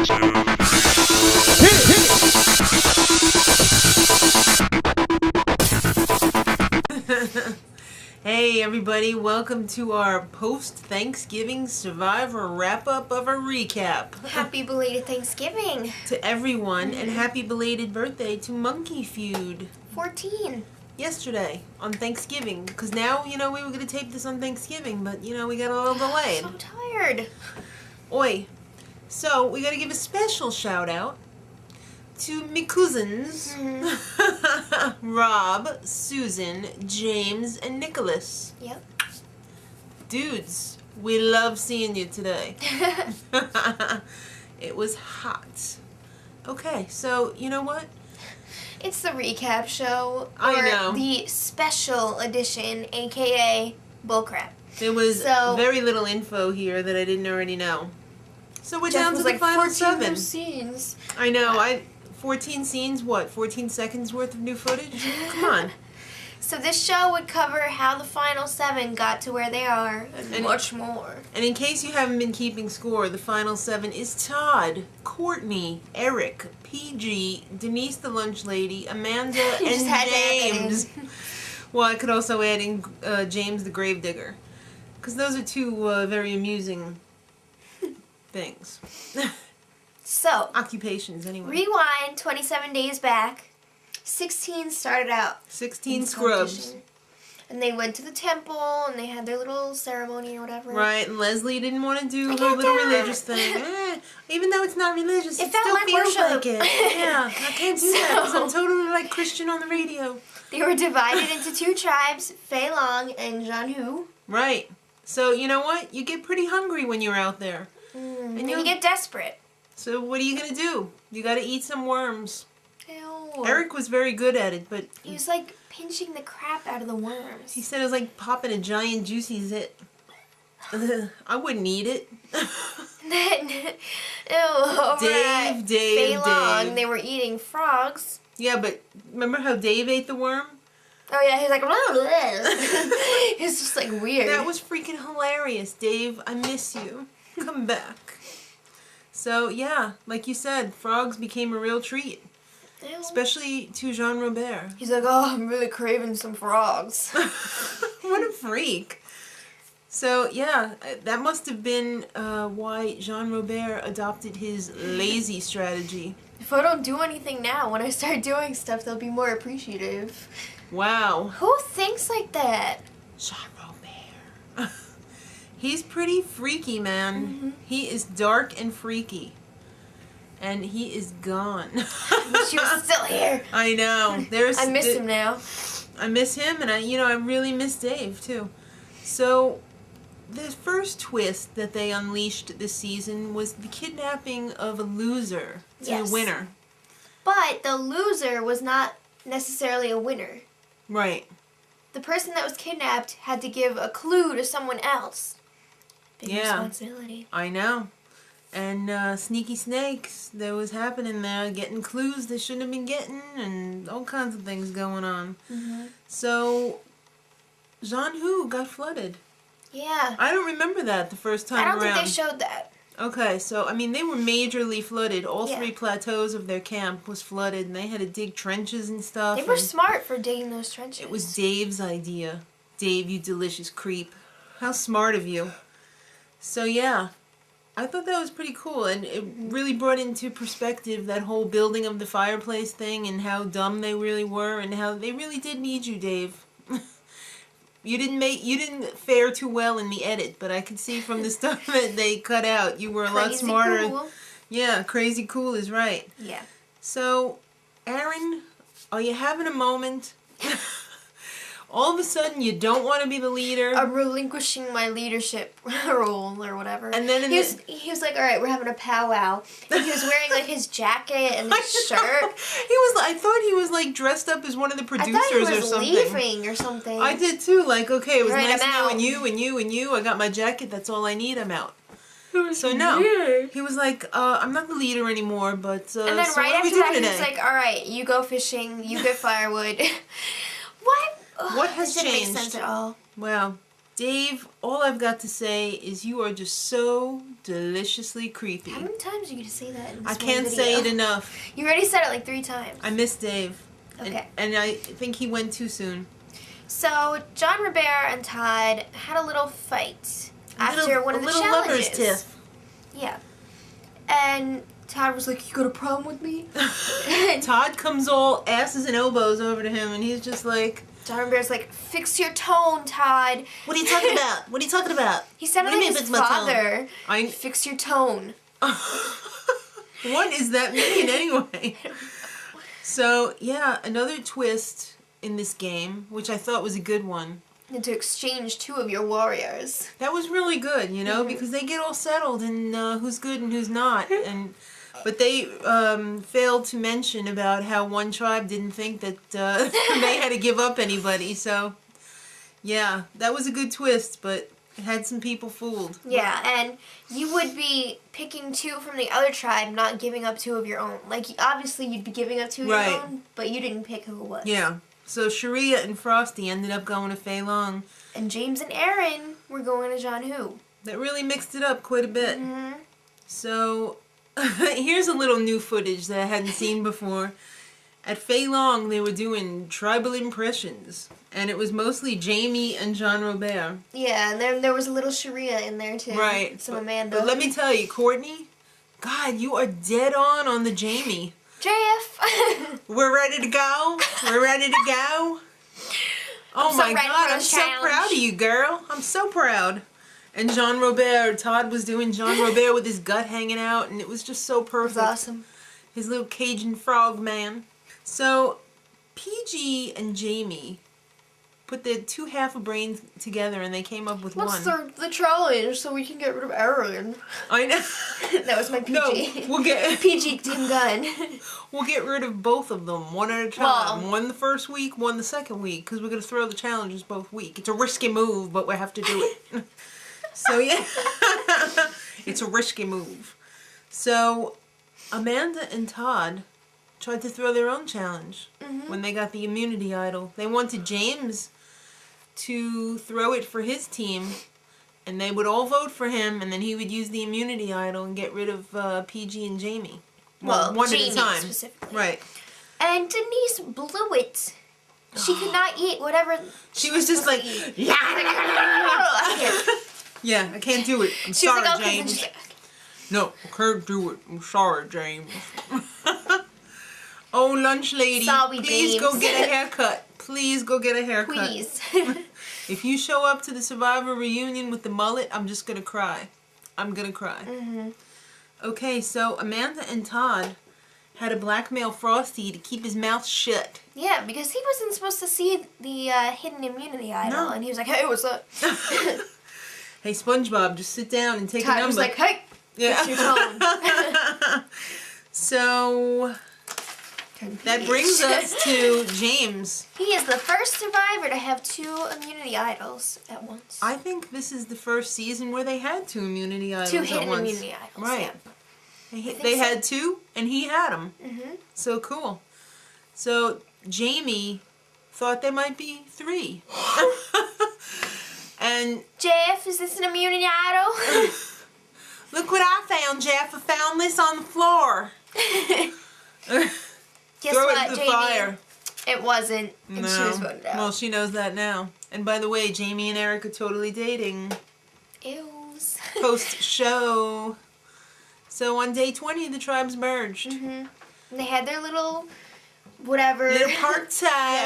Hey everybody, welcome to our post-Thanksgiving Survivor wrap-up of a recap. Happy belated Thanksgiving. To everyone, and happy belated birthday to Monkey Feud. 14. Yesterday, on Thanksgiving. Because now, we were going to tape this on Thanksgiving, but, we got a little delayed. I'm so tired. Oi. So, we got to give a special shout-out to me cousins, Rob, Susan, James, and Nicholas. Yep. Dudes, we love seeing you today. It was hot. Okay, so, you know what? It's the recap show. I know. The special edition, a.k.a. bullcrap. There was very little info here that I didn't already know. So we're down to the final 7. Scenes. I know, 14 scenes, what, 14 seconds worth of new footage? Come on. So this show would cover how the final 7 got to where they are, and much more. And in case you haven't been keeping score, the final 7 is Todd, Courtney, Erik, PG, Denise the lunch lady, Amanda, and James. Well, I could also add in James the gravedigger. Because those are 2 very amusing things. So, occupations, anyway. Rewind 27 days back. 16 started out. 16 scrubs. And they went to the temple, and they had their little ceremony or whatever. Right, and Leslie didn't want to do her little religious thing. Even though it's not religious, it still feels like it. Yeah, I can't do that because I'm totally like Christian on the radio. They were divided into 2 tribes, Fei Long and Zhan Hu. Right. So, you know what? You get pretty hungry when you're out there. And you get desperate. So what are you going to do? You got to eat some worms. Ew. Erik was very good at it, but... He was like pinching the crap out of the worms. He said it was like popping a giant juicy zit. I wouldn't eat it. Then, Fei Long, they were eating frogs. Yeah, but remember how Dave ate the worm? Oh yeah, he was like, it's just like weird. That was freaking hilarious. Dave, I miss you. Come back. So, yeah, like you said, frogs became a real treat. Ew. Especially to Jean-Robert. He's like, oh, I'm really craving some frogs. What a freak. So, yeah, that must have been why Jean-Robert adopted his lazy strategy. If I don't do anything now, when I start doing stuff, they'll be more appreciative. Wow. Who thinks like that? Jean-Robert. He's pretty freaky, man. He is dark and freaky. And he is gone. I wish he was still here. I know. I miss him now. I miss him, and I really miss Dave, too. So, the first twist that they unleashed this season was the kidnapping of a loser to the winner. But the loser was not necessarily a winner. Right. The person that was kidnapped had to give a clue to someone else. Big responsibility. I know. And sneaky snakes, that was happening there, getting clues they shouldn't have been getting, and all kinds of things going on. So, Zhan Hu got flooded. Yeah. I don't remember that the first time around. I don't think they showed that. Okay, so, I mean, they were majorly flooded. All 3 plateaus of their camp was flooded, and they had to dig trenches and stuff. They were smart for digging those trenches. It was Dave's idea. Dave, you delicious creep. How smart of you. So, yeah. I thought that was pretty cool, and it really brought into perspective that whole building of the fireplace thing and how dumb they really were and how they really did need you, Dave. You didn't fare too well in the edit, but I could see from the stuff that they cut out, you were a lot smarter. Cool. Yeah, crazy cool is right. Yeah. So, Aaron, are you having a moment? All of a sudden, you don't want to be the leader. I'm relinquishing my leadership role or whatever. And then he was like, all right, we're having a powwow. And he was wearing like his jacket and his shirt. I thought he was like dressed up as one of the producers or something. I thought he was leaving or something. I did too. Like, okay, it was right, nice knowing you and you and you. I got my jacket. That's all I need. I'm out. So no, weird. He was like, I'm not the leader anymore, but and then so right what after that, today? he was like, all right, you go fishing, you get firewood. What? What has This changed? didn't make sense at all. Well, Dave, all I've got to say is you are just so deliciously creepy. How many times are you going to say that in this I can't video? say it enough. You already said it like 3 times. I miss Dave. Okay. And I think he went too soon. So, Jean-Robert and Todd had a little fight after one of the little challenges. lovers tiff. Yeah. And Todd was like, "You got a problem with me?" Todd comes all asses and elbows over to him, and he's just like... Jean-Robert's like, "Fix your tone, Todd." What are you talking about? What are you talking about? He sounded like his father. Fix your tone. What does that mean anyway? So, yeah, another twist in this game, which I thought was a good one. And to exchange 2 of your warriors. That was really good, you know, because they get all settled and who's good and who's not. But they failed to mention about how one tribe didn't think that they had to give up anybody. So, yeah, that was a good twist, but it had some people fooled. Yeah, and you would be picking 2 from the other tribe, not giving up 2 of your own. Like, obviously you'd be giving up 2 of your own, but you didn't pick who it was. Yeah. So Sherea and Frosti ended up going to Fei Long. And James and Aaron were going to Zhan Hu. That really mixed it up quite a bit. Mm-hmm. So, here's a little new footage that I hadn't seen before. At Fei Long, they were doing tribal impressions. And it was mostly Jaime and Jean-Robert. Yeah, and then there was a little Sherea in there, too. Right. Some Amanda. But let me tell you, Courtney, God, you are dead on the Jaime. JF. We're ready to go. We're ready to go. Oh my God, I'm so proud of you, girl. I'm so proud. And Jean-Robert, Todd was doing Jean-Robert with his gut hanging out, and it was just so perfect. It was awesome. His little Cajun frog man. So, PG and Jaime put their 2 half of brains together and they came up with one. What's the challenge so we can get rid of Aaron? I know. That was my PG. No, we'll get PG Team Gun. We'll get rid of both of them one at a time. One the first week, one the second week, because we're going to throw the challenges both week. It's a risky move, but we have to do it. So, yeah. It's a risky move. So, Amanda and Todd tried to throw their own challenge when they got the immunity idol. They wanted James to throw it for his team, and they would all vote for him, and then he would use the immunity idol and get rid of PG and Jaime. Well, one Jaime at a time. Specifically. Right. And Denise blew it. She could not eat whatever. She was just like, yeah, I can't do it. I'm she sorry, was like, James. No, I can't do it. I'm sorry, James. Oh, lunch lady, Sorry, please James. go get a haircut. Please go get a haircut. Please. If you show up to the Survivor reunion with the mullet, I'm just going to cry. I'm going to cry. Okay, so Amanda and Todd had to blackmail Frosty to keep his mouth shut. Yeah, because he wasn't supposed to see the hidden immunity idol, and he was like, "Hey, what's up?" Hey, SpongeBob, just sit down and take a number. Todd was like, "Hey, yeah. fix your tone." So that brings us to James. He is the first survivor to have 2 immunity idols at once. I think this is the first season where they had 2 immunity idols 2 at hidden once. immunity idols. Right. Yeah. They had 2, and he had them. So cool. So Jaime thought there might be 3. And Jeff, is this an immunity idol? look what I found, Jeff. I found this on the floor. Guess Throw what, it in the Jamie? fire. It wasn't, and she was voted out. Well, she knows that now. And by the way, Jaime and Erik are totally dating. Ews. Post-show. So on day 20, the tribes merged. And they had their little whatever. Little party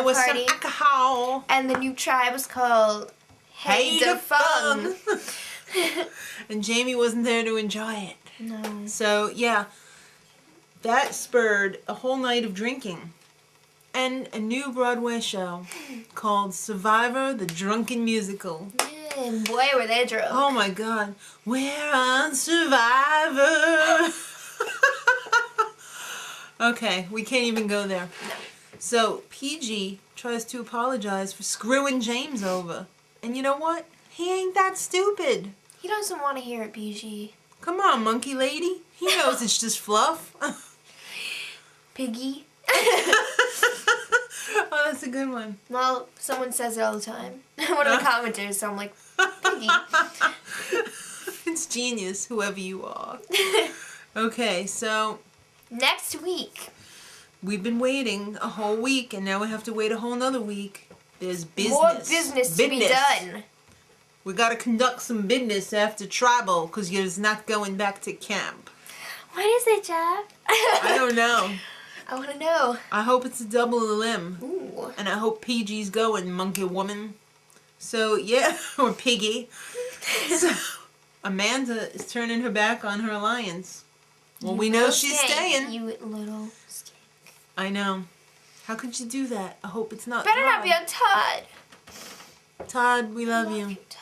with some alcohol. And the new tribe was called Hey the Fun. And Jaime wasn't there to enjoy it. No. So, yeah. That spurred a whole night of drinking. And a new Broadway show called Survivor, the Drunken Musical. And boy, were they drunk. Oh my God. We're on Survivor. Okay, we can't even go there. No. So, PG tries to apologize for screwing James over. And you know what? He ain't that stupid. He doesn't want to hear it, PG. Come on, monkey lady. He knows it's just fluff. Piggy. Oh, that's a good one. Well, someone says it all the time. One of the commenters, so I'm like, Piggy. It's genius, whoever you are. Okay, so Next week. we've been waiting a whole week, and now we have to wait a whole nother week. There's business. More business to be done. We gotta conduct some business after tribal, because you're not going back to camp. What is it, Jeff? I don't know. I want to know. I hope it's a double limb. Ooh. And I hope PG's going, monkey woman. So, yeah, or piggy. So, Amanda is turning her back on her alliance. Well, we know she's staying. You little skank. I know. How could you do that? I hope it's not Better Todd. not be on Todd. Todd, we love you. Todd.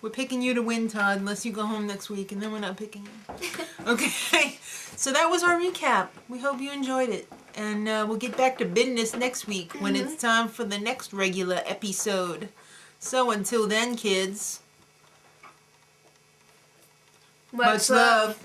We're picking you to win, Todd, unless you go home next week, and then we're not picking you. Okay, so that was our recap. We hope you enjoyed it. And we'll get back to business next week when it's time for the next regular episode. So until then, kids, much love.